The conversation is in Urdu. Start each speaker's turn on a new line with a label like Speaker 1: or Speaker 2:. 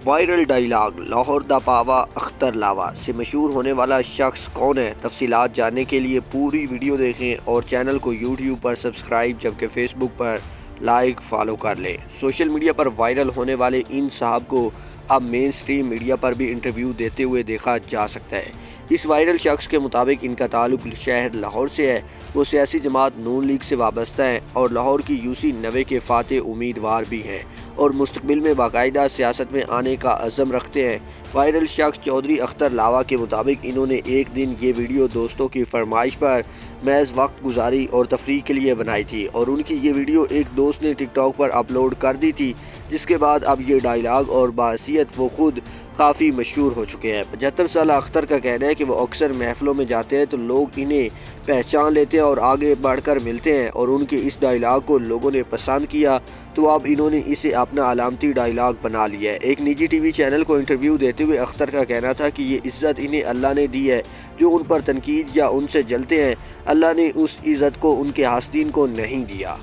Speaker 1: وائرل ڈائیلاگ لاہور دا پاوا اختر لاوا سے مشہور ہونے والا شخص کون ہے؟ تفصیلات جاننے کے لیے پوری ویڈیو دیکھیں اور چینل کو یوٹیوب پر سبسکرائب جبکہ فیس بک پر لائک فالو کر لیں۔ سوشل میڈیا پر وائرل ہونے والے ان صاحب کو اب مین سٹریم میڈیا پر بھی انٹرویو دیتے ہوئے دیکھا جا سکتا ہے۔ اس وائرل شخص کے مطابق ان کا تعلق شہر لاہور سے ہے، وہ سیاسی جماعت نون لیگ سے وابستہ ہیں اور لاہور کی یوسی 90 کے فاتح امیدوار بھی ہیں اور مستقبل میں باقاعدہ سیاست میں آنے کا عزم رکھتے ہیں۔ وائرل شخص چودھری اختر لاوا کے مطابق انہوں نے ایک دن یہ ویڈیو دوستوں کی فرمائش پر محض وقت گزاری اور تفریح کے لیے بنائی تھی اور ان کی یہ ویڈیو ایک دوست نے ٹک ٹاک پر اپلوڈ کر دی تھی، جس کے بعد اب یہ ڈائیلاگ اور بحیثیت وہ خود کافی مشہور ہو چکے ہیں۔ 75 سالہ اختر کا کہنا ہے کہ وہ اکثر محفلوں میں جاتے ہیں تو لوگ انہیں پہچان لیتے ہیں اور آگے بڑھ کر ملتے ہیں اور ان کے اس ڈائیلاگ کو لوگوں نے پسند کیا تو اب انہوں نے اسے اپنا علامتی ڈائیلاگ بنا لیا ہے۔ ایک نجی ٹی وی چینل کو انٹرویو دیتے ہوئے اختر کا کہنا تھا کہ یہ عزت انہیں اللہ نے دی ہے، جو ان پر تنقید یا ان سے جلتے ہیں، اللہ نے اس عزت کو ان کے حاسدین کو نہیں دیا۔